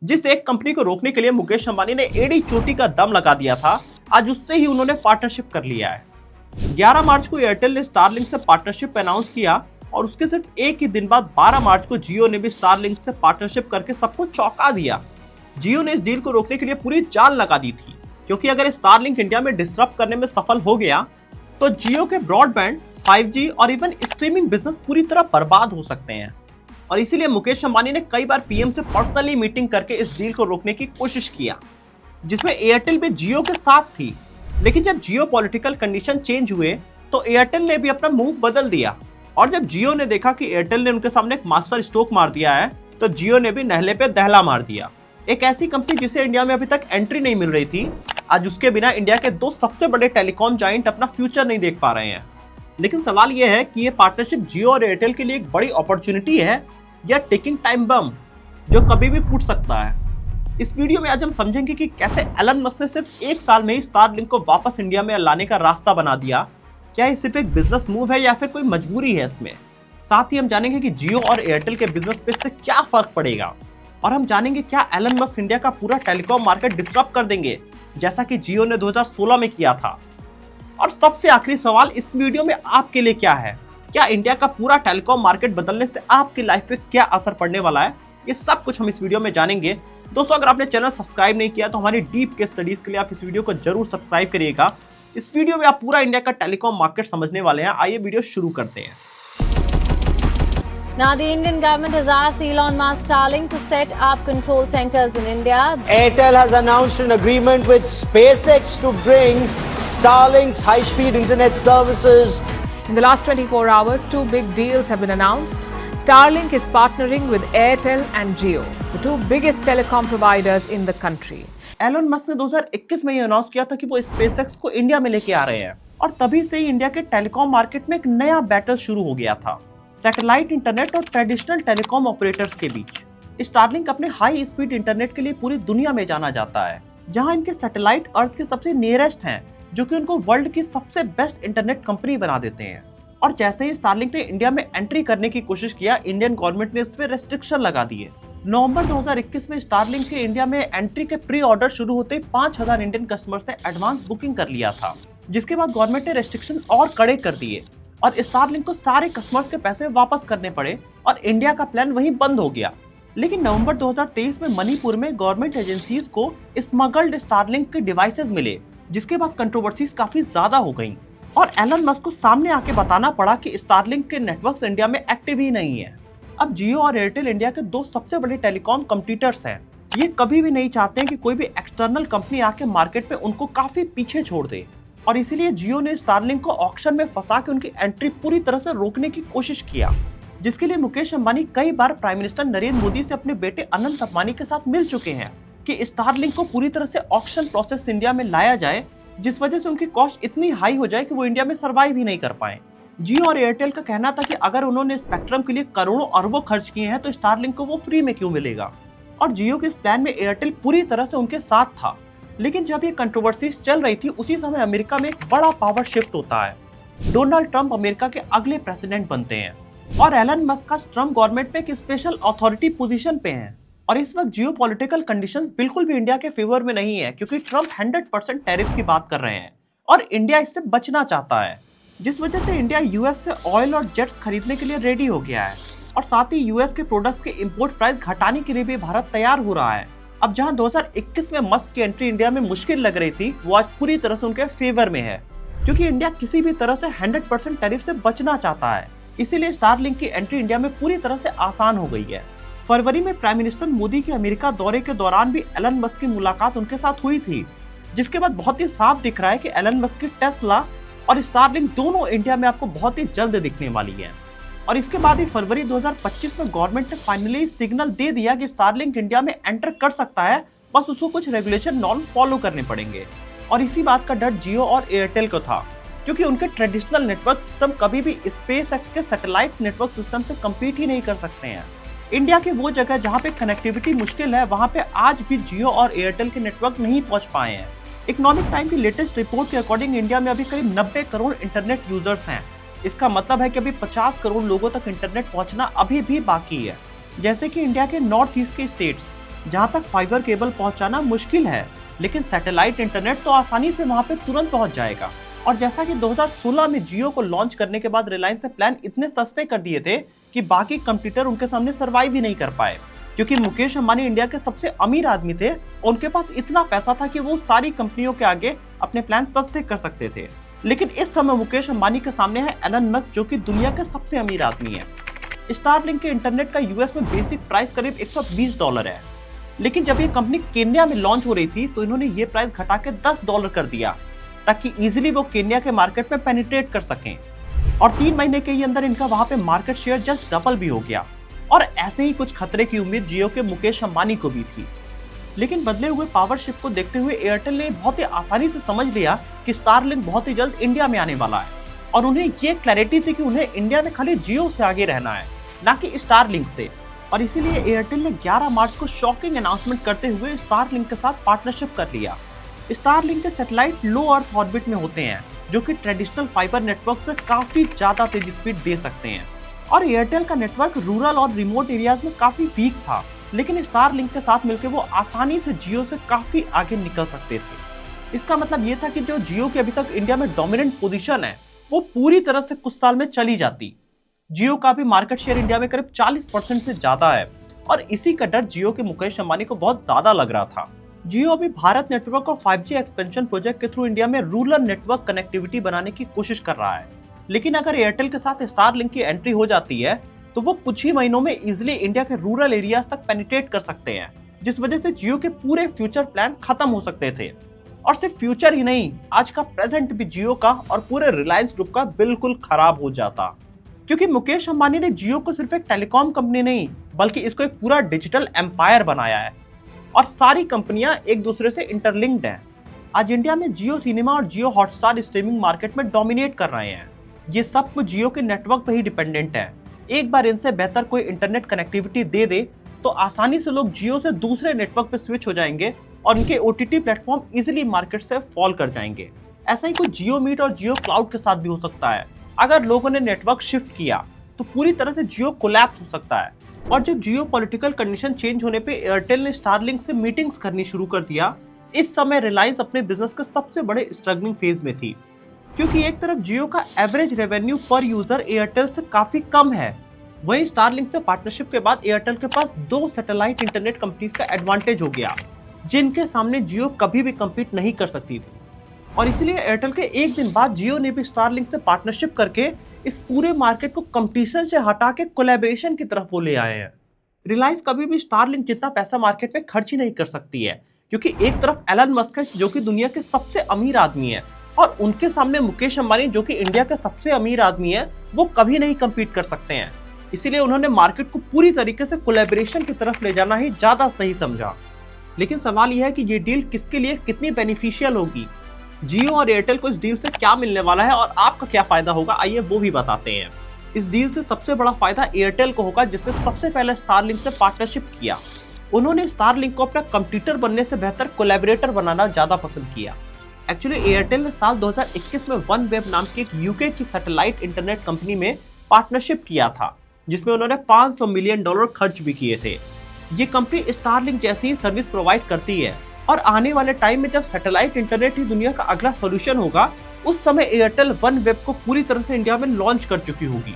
जिस एक कंपनी को रोकने के लिए मुकेश अंबानी ने एड़ी चोटी का दम लगा दिया था, आज उससे ही उन्होंने पार्टनरशिप कर लिया है। 11 मार्च को एयरटेल ने स्टारलिंक से पार्टनरशिप अनाउंस किया और उसके सिर्फ एक ही दिन बाद 12 मार्च को जियो ने भी स्टारलिंक से पार्टनरशिप करके सबको चौंका दिया। जियो ने इस डील को रोकने के लिए पूरी जाल लगा दी थी, क्योंकि अगर स्टारलिंक इंडिया में डिसरप्ट करने में सफल हो गया तो जियो के ब्रॉडबैंड, 5G और इवन स्ट्रीमिंग बिजनेस पूरी तरह बर्बाद हो सकते हैं। और इसीलिए मुकेश अंबानी ने कई बार पीएम से पर्सनली मीटिंग करके इस डील को रोकने की कोशिश किया, जिसमें एयरटेल भी जियो के साथ थी। लेकिन जब जियो पॉलिटिकल कंडीशन चेंज हुए तो एयरटेल ने भी अपना मूव बदल दिया, और जब जियो ने देखा कि एयरटेल ने उनके सामने एक मास्टर स्ट्रोक मार दिया है तो जियो ने भी नहले पे दहला मार दिया। एक ऐसी कंपनी जिसे इंडिया में अभी तक एंट्री नहीं मिल रही थी, आज उसके बिना इंडिया के दो सबसे बड़े टेलीकॉम जायंट अपना फ्यूचर नहीं देख पा रहे हैं। लेकिन सवाल यह है कि ये पार्टनरशिप जियो और एयरटेल के लिए एक बड़ी अपॉर्चुनिटी है या टिकिंग टाइम बम जो कभी भी फूट सकता है। इस वीडियो में आज हम समझेंगे कि कैसे एलन मस्क ने सिर्फ एक साल में ही स्टारलिंक को वापस इंडिया में लाने का रास्ता बना दिया। क्या ये सिर्फ एक बिजनेस मूव है या फिर कोई मजबूरी है इसमें। साथ ही हम जानेंगे कि जियो और एयरटेल के बिजनेस पे से क्या फर्क पड़ेगा, और हम जानेंगे क्या एलन मस्क इंडिया का पूरा टेलीकॉम मार्केट डिसरप्ट कर देंगे जैसा कि जियो ने 2016 में किया था। और सबसे आखिरी सवाल इस वीडियो में आपके लिए क्या है, क्या इंडिया का पूरा टेलीकॉम मार्केट बदलने से आपकी लाइफ पे क्या असर पड़ने वाला है, ये सब कुछ हम इस वीडियो में जानेंगे। दोस्तों, अगर आपने चैनल सब्सक्राइब नहीं किया तो हमारी डीप केस स्टडीज के लिए आप इस वीडियो को जरूर सब्सक्राइब करिएगा। इस वीडियो में आप पूरा इंडिया का टेलीकॉम मार्केट समझने वाले हैं। आइए वीडियो शुरू करते हैं। Now, the Indian government has asked Elon Musk Starlink to set up control centers in India. Airtel has announced an agreement with SpaceX to bring Starlink's high-speed internet services. In the last 24 hours, two big deals have been announced. Starlink is partnering with Airtel and Jio, the two biggest telecom providers in the country. Elon Musk ने 2021 में ये announce किया था कि वो SpaceX को India में लेके आ रहे हैं, और तभी से ही इंडिया के टेलीकॉम मार्केट में एक नया बैटल शुरू हो गया था सैटेलाइट इंटरनेट और ट्रेडिशनल टेलीकॉम ऑपरेटर्स के बीच। स्टारलिंक अपने हाई स्पीड इंटरनेट के लिए पूरी दुनिया में जाना जाता है, जहां इनके सैटेलाइट अर्थ के सबसे नियरेस्ट हैं, जो कि उनको वर्ल्ड की सबसे बेस्ट इंटरनेट कंपनी बना देते हैं। और जैसे ही स्टारलिंक ने इंडिया में एंट्री करने की कोशिश किया, इंडियन गवर्नमेंट ने इस पे रेस्ट्रिक्शन लगा दिए। नवंबर 2021 में स्टारलिंक के इंडिया में एंट्री के प्री ऑर्डर शुरू होते ही 5000 इंडियन कस्टमर्स ने एडवांस बुकिंग कर लिया था, जिसके बाद गवर्नमेंट ने रेस्ट्रिक्शन और कड़े कर दिए और स्टारलिंक को सारे कस्टमर्स के पैसे वापस करने पड़े और इंडिया का प्लान वहीं बंद हो गया। लेकिन नवंबर 2023 में मणिपुर में गवर्नमेंट एजेंसीज को स्मगल्ड स्टारलिंक के डिवाइसेस मिले, जिसके बाद कंट्रोवर्सीज काफी ज्यादा हो गई और एलन मस्क को सामने आके बताना पड़ा कि स्टारलिंक के नेटवर्क्स इंडिया में एक्टिव ही नहीं है। अब जियो और एयरटेल इंडिया के दो सबसे बड़े टेलीकॉम कॉम्पिटिटर्स हैं। ये कभी भी नहीं चाहते हैं कि कोई भी एक्सटर्नल कंपनी आके मार्केट में उनको काफी पीछे छोड़ दे, और इसीलिए जियो ने स्टारलिंक को ऑक्शन में फंसा के उनकी एंट्री पूरी तरह से रोकने की कोशिश किया, जिसके लिए मुकेश अंबानी कई बार प्राइम मिनिस्टर नरेंद्र मोदी से अपने बेटे अनंत अंबानी के साथ मिल चुके हैं कि स्टारलिंक को पूरी तरह से ऑक्शन प्रोसेस इंडिया में लाया जाए, जिस वजह से उनकी कॉस्ट इतनी हाई हो जाए कि वो इंडिया में सर्वाइव ही नहीं कर पाए। जियो और एयरटेल का कहना था कि अगर उन्होंने स्पेक्ट्रम के लिए करोड़ों अरबों खर्च किए हैं तो स्टारलिंक को वो फ्री में क्यों मिलेगा, और जियो के इस प्लान में एयरटेल पूरी तरह से उनके साथ था। लेकिन जब ये कंट्रोवर्सीज चल रही थी, उसी समय अमेरिका में एक बड़ा पावर शिफ्ट होता है। डोनाल्ड ट्रंप अमेरिका के अगले प्रेसिडेंट बनते हैं और एलन मस्क का ट्रंप गवर्नमेंट में एक स्पेशल अथॉरिटी पोजीशन पे हैं। और इस वक्त जियो पॉलिटिकल कंडीशंस बिल्कुल भी इंडिया के फेवर में नहीं है, क्योंकि ट्रंप 100% टैरिफ की बात कर रहे हैं और इंडिया इससे बचना चाहता है, जिस वजह से इंडिया यूएस से ऑयल और जेट्स खरीदने के लिए रेडी हो गया है, और साथ ही यूएस के प्रोडक्ट्स के इंपोर्ट प्राइस घटाने के लिए भी भारत तैयार हो रहा है। अब जहां 2021 में मस्क की एंट्री इंडिया में मुश्किल लग रही थी, वो आज पूरी तरह से उनके फेवर में है, क्योंकि इंडिया किसी भी तरह से 100% टैरिफ से बचना चाहता है। इसीलिए स्टारलिंक की एंट्री इंडिया में पूरी तरह से आसान हो गई है। फरवरी में प्राइम मिनिस्टर मोदी के अमेरिका दौरे के दौरान भी एलन मस्क की मुलाकात उनके साथ हुई थी, जिसके बाद बहुत ही साफ दिख रहा है कि एलन मस्क की टेस्ला और स्टारलिंक दोनों इंडिया में आपको बहुत ही जल्द दिखने वाली है। और इसके बाद ही फरवरी 2025 में गवर्नमेंट ने फाइनली सिग्नल दे दिया कि स्टारलिंक इंडिया में एंटर कर सकता है, बस उसको कुछ रेगुलेशन नॉर्म फॉलो करने पड़ेंगे। और इसी बात का डर जियो और एयरटेल को था, क्योंकि उनके ट्रेडिशनल नेटवर्क सिस्टम कभी भी SpaceX के सैटेलाइट नेटवर्क सिस्टम से कम्पीट ही नहीं कर सकते हैं। इंडिया की वो जगह जहाँ पे कनेक्टिविटी मुश्किल है, वहाँ पे आज भी जियो और एयरटेल के नेटवर्क नहीं पहुँच पाए हैं। इकोनॉमिक टाइम की लेटेस्ट रिपोर्ट के अकॉर्डिंग इंडिया में अभी करीब 90 करोड़ इंटरनेट यूजर्स हैं। इसका मतलब है कि अभी 50 करोड़ लोगों तक इंटरनेट पहुंचना अभी भी बाकी है। जैसे कि इंडिया के नॉर्थ ईस्ट के स्टेट्स जहां तक फाइबर केबल पहुंचाना मुश्किल है, लेकिन सैटेलाइट इंटरनेट तो आसानी से वहां पे तुरंत पहुंच जाएगा। और जैसा कि 2016 में जियो को लॉन्च करने के बाद रिलायंस ने प्लान इतने सस्ते कर दिए थे कि बाकी कंपटीटर उनके सामने सर्वाइव ही नहीं कर पाए, क्योंकि मुकेश अंबानी इंडिया के सबसे अमीर आदमी थे और उनके पास इतना पैसा था कि वो सारी कंपनियों के आगे अपने प्लान सस्ते कर सकते थे। लेकिन इस समय मुकेश अंबानी के सामने है एलन मस्क, जो कि दुनिया के सबसे अमीर आदमी है। स्टारलिंक के इंटरनेट का यूएस में बेसिक प्राइस करीब $120 है, लेकिन जब ये कंपनी केन्या में लॉन्च हो रही थी तो इन्होंने ये प्राइस घटा के $10 कर दिया, ताकि इजीली वो केन्या के मार्केट में पेनिट्रेट कर सकें। और 3 महीने के ही अंदर इनका वहां पे मार्केट शेयर जस्ट डबल भी हो गया। और ऐसे ही कुछ खतरे की उम्मीद जियो के मुकेश अंबानी को भी थी, लेकिन बदले हुए पावर शिफ्ट को देखते हुए एयरटेल ने बहुत ही आसानी से समझ लिया कि स्टारलिंक बहुत ही जल्द इंडिया में आने वाला है। और उन्हें ये क्लैरिटी थी कि उन्हें इंडिया में खाली जियो से आगे रहना है, ना कि स्टारलिंक से। और इसीलिए एयरटेल ने 11 मार्च को शॉकिंग अनाउंसमेंट करते हुए स्टारलिंक के साथ पार्टनरशिप कर लिया। स्टारलिंक के सैटेलाइट लो अर्थ ऑर्बिट में होते हैं, जो कि ट्रेडिशनल फाइबर नेटवर्क से काफी ज्यादा तेज स्पीड दे सकते हैं। और एयरटेल का नेटवर्क रूरल और रिमोट एरियाज में काफी वीक था, लेकिन स्टारलिंक के साथ मिलकर वो आसानी से जियो से काफी आगे निकल सकते थे। इसका मतलब ये था कि जो जियो की अभी तक इंडिया में डोमिनेंट पोजीशन है, वो पूरी तरह से कुछ साल में चली जाती। जियो का भी मार्केट शेयर इंडिया में करीब 40% से ज्यादा है, और इसी का डर जियो के मुकेश अंबानी को बहुत ज्यादा लग रहा था। जियो अभी भारत नेटवर्क और 5G एक्सपेंशन प्रोजेक्ट के थ्रू इंडिया में रूरल नेटवर्क कनेक्टिविटी बनाने की कोशिश कर रहा है। लेकिन अगर एयरटेल के साथ स्टारलिंक की एंट्री हो जाती है तो वो कुछ ही महीनों में इजिली इंडिया के रूरल एरियाज तक पेनिट्रेट कर सकते हैं, जिस वजह से जियो के पूरे फ्यूचर प्लान खत्म हो सकते थे। और सिर्फ फ्यूचर ही नहीं, आज का प्रेजेंट भी जियो का और पूरे रिलायंस ग्रुप का बिल्कुल खराब हो जाता, क्योंकि मुकेश अंबानी ने जियो को सिर्फ एक टेलीकॉम कंपनी नहीं, बल्कि इसको एक पूरा डिजिटल एम्पायर बनाया है। और सारी कंपनियां एक दूसरे से इंटरलिंक्ड हैं। आज इंडिया में जियो सिनेमा और जियो हॉटस्टार स्ट्रीमिंग मार्केट में डोमिनेट कर रहे हैं। ये सब कुछ जियो के नेटवर्क पर ही डिपेंडेंट है। एक बार इनसे बेहतर कोई इंटरनेट कनेक्टिविटी दे दे तो आसानी से लोग जियो से दूसरे नेटवर्क पे स्विच हो जाएंगे और इनके OTT प्लेटफॉर्म इजीली मार्केट से फॉल कर जाएंगे। ऐसा ही कुछ जियो मीट और जियो क्लाउड के साथ भी हो सकता है। अगर लोगों ने नेटवर्क शिफ्ट किया तो पूरी तरह से जियो कोलैप्स हो सकता है। और जब जियो पॉलिटिकल कंडीशन चेंज होने पे एयरटेल ने स्टारलिंक से मीटिंग्स करनी शुरू कर दिया, इस समय रिलायंस अपने बिजनेस के सबसे बड़े स्ट्रगलिंग फेज में थी, क्योंकि एक तरफ जियो का एवरेज रेवेन्यू पर यूजर एयरटेल से काफी कम है, वहीं स्टारलिंक से पार्टनरशिप के बाद एयरटेल के पास 2 सैटेलाइट इंटरनेट कंपनीज का एडवांटेज हो गया, जिनके सामने जियो कभी भी कम्पीट नहीं कर सकती थी। और इसलिए एयरटेल के एक दिन बाद जियो ने भी स्टारलिंक से पार्टनरशिप करके इस पूरे मार्केट को कंपटीशन से हटा के कोलैबोरेशन की तरफ वो ले आए हैं। रिलायंस कभी भी स्टारलिंक जितना पैसा मार्केट में खर्च ही नहीं कर सकती है, क्योंकि एक तरफ एलन मस्क है जो कि दुनिया के सबसे अमीर आदमी है, और उनके सामने मुकेश अंबानी जो कि इंडिया के सबसे अमीर आदमी है, वो कभी नहीं कम्पीट कर सकते हैं। इसीलिए उन्होंने मार्केट को पूरी तरीके से कोलैबोरेशन की तरफ ले जाना ही ज्यादा सही समझा। लेकिन सवाल यह है कि ये डील किसके लिए कितनी बेनिफिशियल होगी, जियो और एयरटेल को इस डील से क्या मिलने वाला है और आपका क्या फायदा होगा, आइए वो भी बताते हैं। इस डील से सबसे बड़ा फायदा एयरटेल को होगा, जिसने सबसे पहले स्टारलिंक से पार्टनरशिप किया। उन्होंने स्टारलिंक को अपना कंपटीटर बनने से बेहतर कोलैबोरेटर बनाना ज्यादा पसंद किया। एक्चुअली एयरटेल ने साल 2021 में OneWeb नाम की एक यूके की सैटेलाइट इंटरनेट कंपनी में पार्टनरशिप किया था, जिसमें उन्होंने $500 मिलियन खर्च भी किए थे। ये कंपनी स्टारलिंक जैसी ही सर्विस प्रोवाइड करती है, और आने वाले टाइम में जब सैटेलाइट इंटरनेट ही दुनिया का अगला सॉल्यूशन होगा, उस समय एयरटेल OneWeb को पूरी तरह से इंडिया में लॉन्च कर चुकी होगी।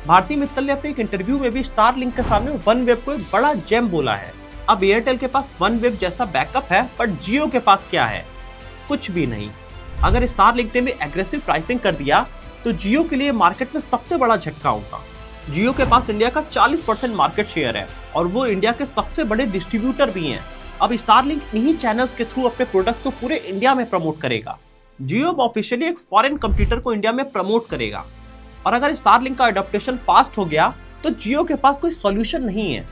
भारती मित्तल ने अपने एक इंटरव्यू में भी स्टारलिंक के सामने OneWeb को एक बड़ा जेम बोला है। अब एयरटेल के पास OneWeb जैसा बैकअप है, बट जियो के पास क्या है? कुछ भी नहीं। अगर स्टारलिंक ने भी एग्रेसिव प्राइसिंग कर दिया तो जियो के लिए मार्केट में सबसे बड़ा झटका होगा। जियो के पास इंडिया का 40% मार्केट शेयर है, और वो इंडिया के सबसे बड़े डिस्ट्रीब्यूटर भी हैं। अब स्टारलिंक इन्हीं चैनल्स के थ्रू अपने प्रोडक्ट को पूरे इंडिया में प्रमोट करेगा। जियो अब ऑफिशियली एक फॉरेन कंपटीटर को इंडिया में प्रमोट करेगा। और अगर स्टारलिंक का अडॉप्टेशन फास्ट हो गया तो जियो के पास कोई सॉल्यूशन नहीं है।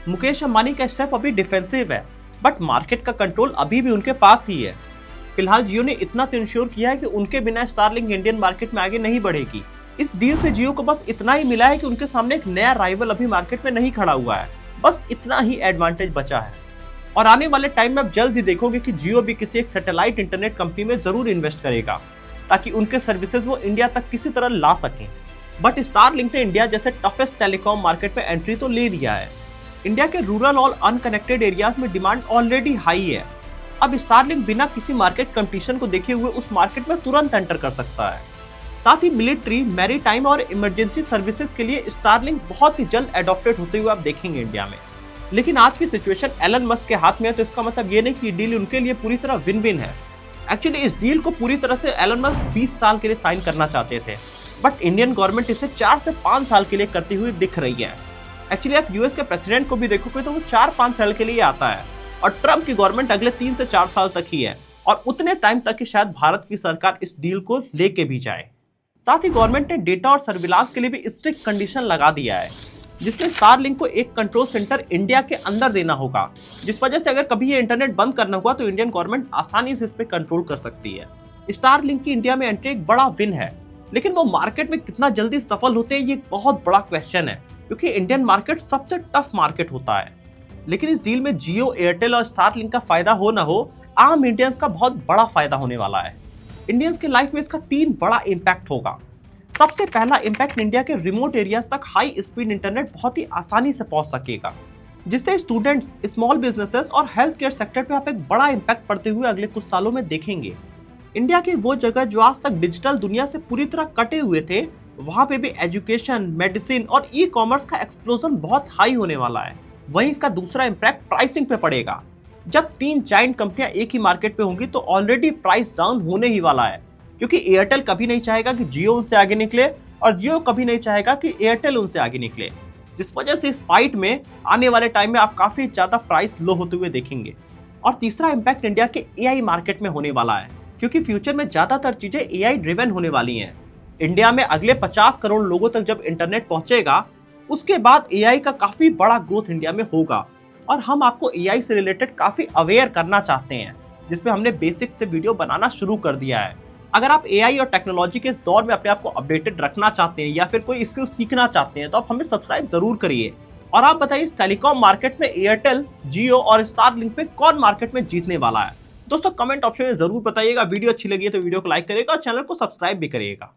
मुकेश अंबानी का स्टेप अभी डिफेंसिव है, बट मार्केट का कंट्रोल अभी भी उनके पास ही है। फिलहाल जियो ने इतना तो इंश्योर किया है कि उनके बिना स्टारलिंक इंडियन मार्केट में आगे नहीं बढ़ेगी। इस डील से जियो को बस इतना ही मिला है कि उनके सामने एक नया राइवल अभी मार्केट में नहीं खड़ा हुआ है, बस इतना ही एडवांटेज बचा है। और आने वाले टाइम में आप जल्द ही देखोगे कि जियो भी किसी एक सैटेलाइट इंटरनेट कंपनी में जरूर इन्वेस्ट करेगा, ताकि उनके सर्विसेज वो इंडिया तक किसी तरह ला सकें। बट स्टारलिंक ने इंडिया जैसे टफेस्ट टेलीकॉम मार्केट में एंट्री तो ले लिया है, इंडिया के रूरल और अनकनेक्टेड एरियाज में डिमांड ऑलरेडी हाई है। अब स्टारलिंक बिना किसी मार्केट कंपटीशन को देखे हुए उस मार्केट में तुरंत एंटर कर सकता है। साथ ही मिलिट्री, मैरीटाइम और इमरजेंसी सर्विसेज के लिए स्टारलिंक बहुत ही जल्द एडॉप्टेड होते हुए आप देखेंगे इंडिया में। लेकिन आज की सिचुएशन एलन मस्क के हाथ में है, तो इसका मतलब ये नहीं कि डील उनके लिए पूरी तरह विन विन है। एक्चुअली इस डील को पूरी तरह से एलन मस्क 20 साल के लिए साइन करना चाहते थे, बट इंडियन गवर्नमेंट इसे 4 से 5 साल के लिए करती हुई दिख रही है। एक्चुअली आप यूएस के प्रेसिडेंट को भी देखोगे तो वो 4-5 साल के लिए आता है, और ट्रम्प की गवर्नमेंट अगले 3 से 4 साल तक ही है, और उतने टाइम तक ही शायद भारत की सरकार इस डील को लेके भी जाए। साथ ही गवर्नमेंट ने डेटा और सर्विलांस के लिए भी स्ट्रिक्ट कंडीशन लगा दिया है, जिसमें स्टारलिंक को एक कंट्रोल सेंटर इंडिया के अंदर देना होगा, जिस वजह से अगर कभी ये इंटरनेट बंद करना हुआ तो इंडियन गवर्नमेंट आसानी से इस पे कंट्रोल कर सकती है। स्टारलिंक की इंडिया में एंट्री एक बड़ा विन है, लेकिन वो मार्केट में कितना जल्दी सफल होते हैं ये एक बहुत बड़ा क्वेश्चन है, क्योंकि इंडियन मार्केट सबसे टफ मार्केट होता है। लेकिन इस डील में जियो, एयरटेल और स्टारलिंक का फायदा हो ना हो, आम इंडियंस का बहुत बड़ा फायदा होने वाला है। इंडियंस के लाइफ में इसका 3 बड़ा इम्पैक्ट होगा। सबसे पहला इम्पैक्ट, इंडिया के रिमोट एरियाज तक हाई स्पीड इंटरनेट बहुत ही आसानी से पहुंच सकेगा, जिससे स्टूडेंट्स, स्मॉल बिजनेसेस और हेल्थ केयर सेक्टर पे आप एक बड़ा इम्पैक्ट पड़ते हुए अगले कुछ सालों में देखेंगे। इंडिया के वो जगह जो आज तक डिजिटल दुनिया से पूरी तरह कटे हुए थे, वहां पे भी एजुकेशन, मेडिसिन और ई कॉमर्स का एक्सप्लोजन बहुत हाई होने वाला है। वहीं इसका दूसरा इम्पैक्ट प्राइसिंग पे पड़ेगा। जब 3 जायंट कंपनियां एक ही मार्केट पे होंगी तो ऑलरेडी प्राइस डाउन होने ही वाला है, क्योंकि एयरटेल कभी नहीं चाहेगा कि जियो उनसे आगे निकले और जियो कभी नहीं चाहेगा कि एयरटेल उनसे आगे निकले, जिस वजह से इस फाइट में आने वाले टाइम में आप काफी ज्यादा प्राइस लो होते हुए देखेंगे। और तीसरा इम्पैक्ट इंडिया के एआई मार्केट में होने वाला है, क्योंकि फ्यूचर में ज्यादातर चीजें एआई ड्रिवन होने वाली हैं। इंडिया में अगले 50 करोड़ लोगों तक जब इंटरनेट पहुंचेगा, उसके बाद एआई का काफी बड़ा ग्रोथ इंडिया में होगा, और हम आपको एआई से रिलेटेड काफी अवेयर करना चाहते हैं, जिसमें हमने बेसिक से वीडियो बनाना शुरू कर दिया है। अगर आप एआई और टेक्नोलॉजी के इस दौर में अपने आप को अपडेटेड रखना चाहते हैं या फिर कोई स्किल सीखना चाहते हैं, तो आप हमें सब्सक्राइब जरूर करिए। और आप बताइए, इस टेलीकॉम मार्केट में एयरटेल, जियो और स्टारलिंक में कौन मार्केट में जीतने वाला है? दोस्तों कमेंट ऑप्शन में जरूर बताइएगा। वीडियो अच्छी लगी है तो वीडियो को लाइक करिएगा और चैनल को सब्सक्राइब भी करिएगा।